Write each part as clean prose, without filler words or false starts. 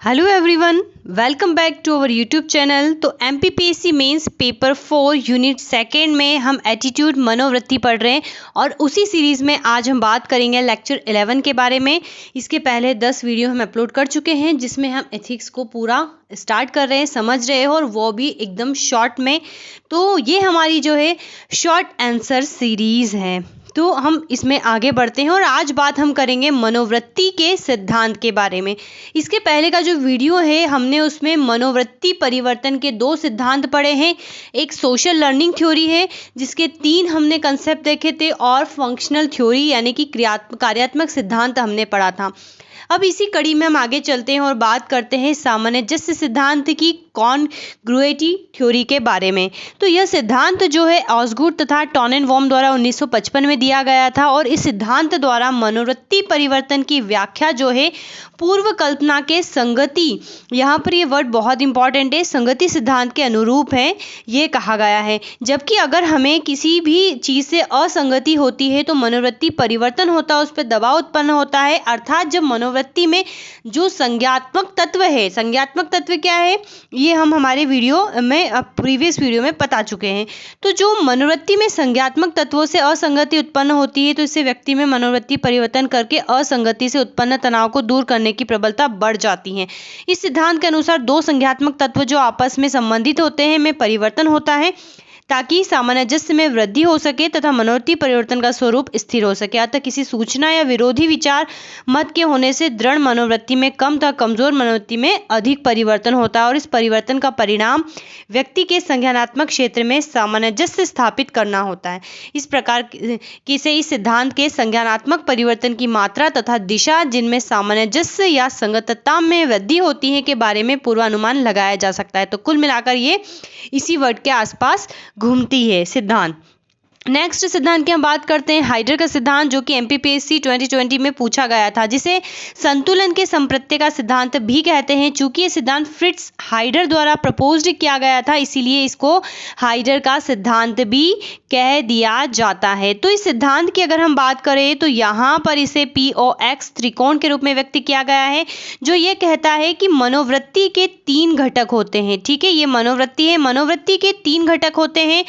Hello everyone, welcome back to our YouTube channel. तो MPPSC mains paper 4 unit second में हम attitude मनोवृत्ति पढ़ रहे हैं और उसी सीरीज़ में आज हम बात करेंगे लेक्चर 11 के बारे में। इसके पहले 10 वीडियो हम अपलोड कर चुके हैं जिसमें हम एथिक्स को पूरा स्टार्ट कर रहे हैं, समझ रहे हैं और वो भी एकदम शॉर्ट में। तो ये हमारी जो है शॉर्ट आंसर सीरीज़ है, तो हम इसमें आगे बढ़ते हैं और आज बात हम करेंगे मनोवृत्ति के सिद्धांत के बारे में। इसके पहले का जो वीडियो है हमने उसमें मनोवृत्ति परिवर्तन के 2 सिद्धांत पढ़े हैं। एक सोशल लर्निंग थ्योरी है जिसके 3 हमने कंसेप्ट देखे थे और फंक्शनल थ्योरी यानी कि कार्यात्मक सिद्धांत हमने पढ़ा था। अब इसी कड़ी में हम आगे चलते हैं और बात करते हैं सामंजस्य सिद्धांत की कॉन्ग्रुएटी थ्योरी के बारे में। तो यह सिद्धांत जो है ऑसगुड तथा टॉनेनबॉम द्वारा 1955 में दिया गया था और इस सिद्धांत द्वारा मनोवृत्ति परिवर्तन की व्याख्या जो है पूर्व कल्पना के संगति, यहाँ पर ये वर्ड बहुत इंपॉर्टेंट है, संगति सिद्धांत के अनुरूप है ये कहा गया है। जबकि अगर हमें किसी भी चीज़ से असंगति होती है तो मनोवृत्ति परिवर्तन होता है, उस पर दबाव उत्पन्न होता है। अर्थात जब मनोवृत्ति में जो संज्ञात्मक तत्व है, संज्ञात्मक तत्व क्या है ये हम हमारे वीडियो में प्रीवियस वीडियो में बता चुके हैं। तो जो मनोवृत्ति में संज्ञात्मक तत्वों से असंगति उत्पन्न होती है तो इससे व्यक्ति में मनोवृत्ति परिवर्तन करके असंगति से उत्पन्न तनाव को दूर करने की प्रबलता बढ़ जाती है। इस सिद्धांत के अनुसार 2 संज्ञात्मक तत्व जो आपस में संबंधित होते हैं में परिवर्तन होता है ताकि सामंजस्य में वृद्धि हो सके तथा मनोवृत्ति परिवर्तन का स्वरूप स्थिर हो सके। अतः किसी सूचना या विरोधी विचार मत के होने से दृढ़ मनोवृत्ति में कम तथा कमजोर मनोवृत्ति में अधिक परिवर्तन होता है और इस परिवर्तन का परिणाम व्यक्ति के संज्ञानात्मक क्षेत्र में सामंजस्य स्थापित करना होता है। इस प्रकार से इस सिद्धांत के संज्ञानात्मक परिवर्तन की मात्रा तथा दिशा जिनमें सामंजस्य या संगतता में वृद्धि होती है के बारे में पूर्वानुमान लगाया जा सकता है। तो कुल मिलाकर ये इसी वर्ड के आसपास घूमती है सिद्धांत। नेक्स्ट सिद्धांत की हम बात करते हैं हाइडर का सिद्धांत, जो कि एमपीपीएससी 2020 में पूछा गया था, जिसे संतुलन के संप्रत्यय का सिद्धांत भी कहते हैं। चूंकि ये सिद्धांत फ्रिट्ज हाइडर द्वारा प्रपोज्ड किया गया था इसीलिए इसको हाइडर का सिद्धांत भी कह दिया जाता है। तो इस सिद्धांत की अगर हम बात करें तो यहाँ पर इसे POX त्रिकोण के रूप में व्यक्त किया गया है, जो ये कहता है कि मनोवृत्ति के 3 घटक होते हैं। ठीक है, ये मनोवृत्ति है, मनोवृत्ति के 3 घटक होते हैं।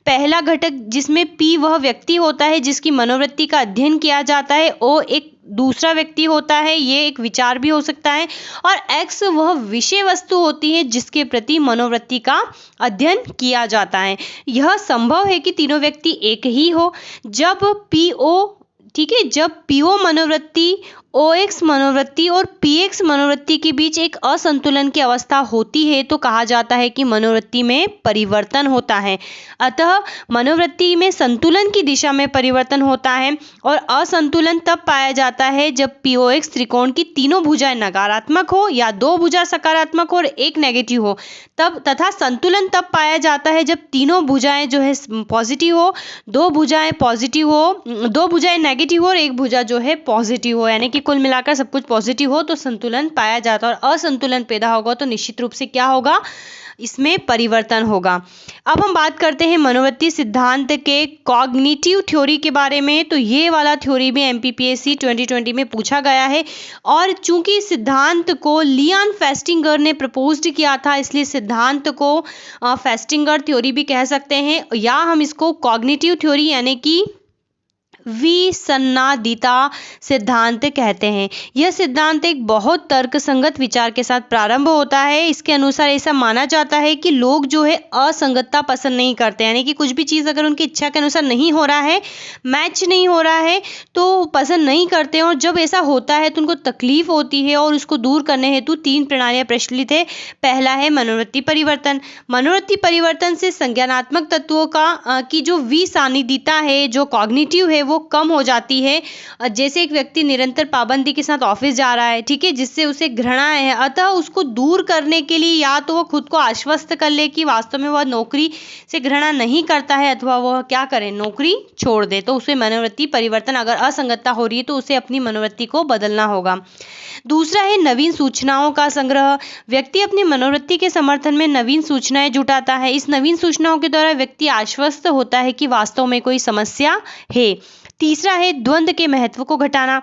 पहला घटक जिसमें P वह व्यक्ति होता है जिसकी मनोवृत्ति का अध्ययन किया जाता है, O एक दूसरा व्यक्ति होता है, ये एक विचार भी हो सकता है, और X वह विषय वस्तु होती है जिसके प्रति मनोवृत्ति का अध्ययन किया जाता है। यह संभव है कि तीनों व्यक्ति एक ही हो। जब PO, ठीक है, जब PO मनोवृत्ति, OX मनोवृत्ति और PX मनोवृत्ति के बीच एक असंतुलन की अवस्था होती है तो कहा जाता है कि मनोवृत्ति में परिवर्तन होता है। अतः मनोवृत्ति में संतुलन की दिशा में परिवर्तन होता है और असंतुलन तब पाया जाता है जब POX त्रिकोण की तीनों भुजाएं नकारात्मक हो या 2 भुजा सकारात्मक हो और 1 नेगेटिव हो, तब तथा संतुलन तब पाया जाता है जब तीनों भुजाएं जो है पॉजिटिव हो, 2 भुजाएं पॉजिटिव हो, 2 भुजाएं नेगेटिव हो और 1 भुजा जो है पॉजिटिव हो, यानी कि कुल मिलाकर सब कुछ पॉजिटिव हो तो संतुलन पाया जाता है। और असंतुलन पैदा होगा तो निश्चित रूप से क्या होगा, इसमें परिवर्तन होगा। अब हम बात करते हैं मनोवृत्ति सिद्धांत के कॉग्निटिव थ्योरी के बारे में। तो ये वाला थ्योरी भी एमपीपीएससी 2020 में पूछा गया है और चूंकि इस सिद्धांत को लियान फेस्टिंगर ने प्रपोज्ड किया था इसलिए सिद्धांत को फेस्टिंगर थ्योरी भी कह सकते हैं, या हम इसको कॉग्निटिव थ्योरी यानी कि विसंवादिता सिद्धांत कहते हैं। यह सिद्धांत एक बहुत तर्कसंगत विचार के साथ प्रारंभ होता है। इसके अनुसार ऐसा माना जाता है कि लोग जो है असंगतता पसंद नहीं करते, यानी कि कुछ भी चीज़ अगर उनकी इच्छा के अनुसार नहीं हो रहा है, मैच नहीं हो रहा है तो पसंद नहीं करते, और जब ऐसा होता है तो उनको तकलीफ होती है और उसको दूर करने हेतु 3 प्रणालियाँ प्रचलित है। पहला है मनोवृत्ति परिवर्तन। मनोवृत्ति परिवर्तन से संज्ञानात्मक तत्वों का की जो विसंवादिता है, जो कॉग्निटिव है, वो कम हो जाती है। जैसे एक व्यक्ति निरंतर पाबंदी के साथ ऑफिस जा रहा है, ठीक है, जिससे उसे घृणा है, अतः उसको दूर करने के लिए या तो वह खुद को आश्वस्त कर ले कि वास्तव में वह नौकरी से घृणा नहीं करता है, अथवा वह क्या करे, नौकरी छोड़ दे। तो उसे मनोवृत्ति परिवर्तन, अगर असंगतता हो रही है तो उसे अपनी मनोवृत्ति को बदलना होगा। दूसरा है नवीन सूचनाओं का संग्रह। व्यक्ति अपनी मनोवृत्ति के समर्थन में नवीन सूचनाएं जुटाता है। इस नवीन सूचनाओं के द्वारा व्यक्ति आश्वस्त होता है कि वास्तव में कोई समस्या है। तीसरा है द्वंद्व के महत्व को घटाना।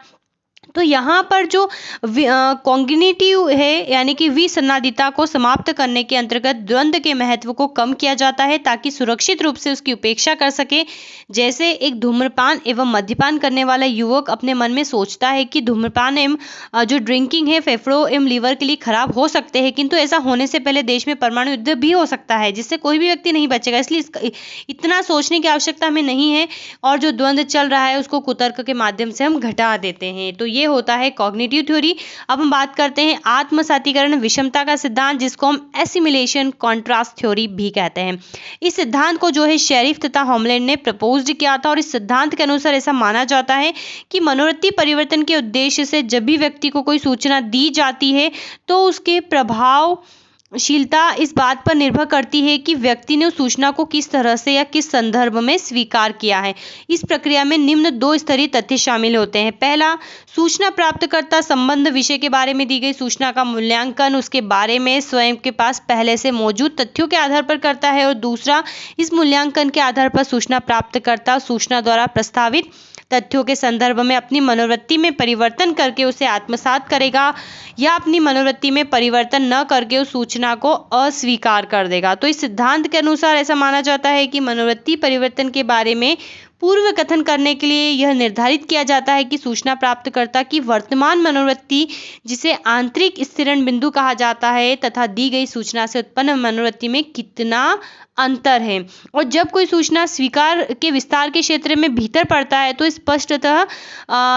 तो यहाँ पर जो कॉग्निटिव है यानी कि विसंवादिता को समाप्त करने के अंतर्गत द्वंद्व के महत्व को कम किया जाता है ताकि सुरक्षित रूप से उसकी उपेक्षा कर सके। जैसे एक धूम्रपान एवं मद्यपान करने वाला युवक अपने मन में सोचता है कि धूम्रपान एवं जो ड्रिंकिंग है फेफड़ों एवं लीवर के लिए खराब हो सकते हैं, किंतु ऐसा होने से पहले देश में परमाणु युद्ध भी हो सकता है जिससे कोई भी व्यक्ति नहीं बचेगा, इसलिए इतना सोचने की आवश्यकता हमें नहीं है और जो द्वंद्व चल रहा है उसको कुतर्क के माध्यम से हम घटा देते हैं। तो ये होता है कॉग्निटिव थ्योरी। अब हम बात करते हैं आत्मसातीकरण विषमता का सिद्धांत, जिसको हम एसिमिलेशन कॉन्ट्रास्ट थ्योरी भी कहते हैं। इस सिद्धांत को जो है शेरिफ तथा होमलैंड ने प्रपोज्ड किया था और इस सिद्धांत के अनुसार ऐसा माना जाता है कि मनोवृत्ति परिवर्तन के उद्देश्य से जब भी व्यक्ति को कोई सूचना दी जाती है तो उसके प्रभावशीलता इस बात पर निर्भर करती है कि व्यक्ति ने उस सूचना को किस तरह से या किस संदर्भ में स्वीकार किया है। इस प्रक्रिया में निम्न 2 स्तरीय तथ्य शामिल होते हैं। पहला, सूचना प्राप्तकर्ता संबंध विषय के बारे में दी गई सूचना का मूल्यांकन उसके बारे में स्वयं के पास पहले से मौजूद तथ्यों के आधार पर करता है और दूसरा, इस मूल्यांकन के आधार पर सूचना प्राप्तकर्ता सूचना द्वारा प्रस्तावित तथ्यों के संदर्भ में अपनी मनोवृत्ति में परिवर्तन करके उसे आत्मसात करेगा या अपनी मनोवृत्ति में परिवर्तन न करके उस सूचना को अस्वीकार कर देगा। तो इस सिद्धांत के अनुसार ऐसा माना जाता है कि मनोवृत्ति परिवर्तन के बारे में पूर्व कथन करने के लिए यह निर्धारित किया जाता है कि सूचना प्राप्तकर्ता की वर्तमान मनोवृत्ति, जिसे आंतरिक स्थिरण बिंदु कहा जाता है, तथा दी गई सूचना से उत्पन्न मनोवृत्ति में कितना अंतर है। और जब कोई सूचना स्वीकार के विस्तार के क्षेत्र में भीतर पड़ता है तो स्पष्टतः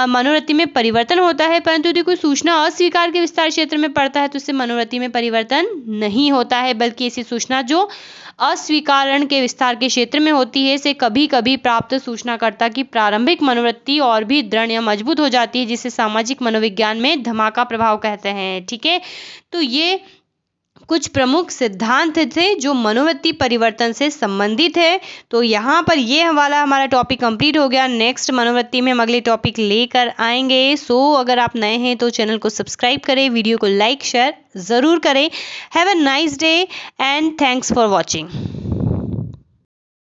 मनोवृत्ति में परिवर्तन होता है, परंतु यदि कोई सूचना अस्वीकार के विस्तार क्षेत्र में पड़ता है तो इससे मनोवृत्ति में परिवर्तन नहीं होता है, बल्कि ऐसी सूचना जो अस्वीकरण के विस्तार के क्षेत्र में होती है से कभी कभी प्राप्त सूचनाकर्ता की प्रारंभिक मनोवृत्ति और भी दृढ़ या मजबूत हो जाती है, जिसे सामाजिक मनोविज्ञान में धमाका प्रभाव कहते हैं। ठीक है, तो ये कुछ प्रमुख सिद्धांत थे जो मनोवृत्ति परिवर्तन से संबंधित है। तो यहाँ पर ये वाला हमारा टॉपिक कंप्लीट हो गया। नेक्स्ट मनोवृत्ति में हम अगले टॉपिक लेकर आएंगे। सो अगर आप नए हैं तो चैनल को सब्सक्राइब करें, वीडियो को लाइक शेयर ज़रूर करें। Have a nice day and thanks for watching.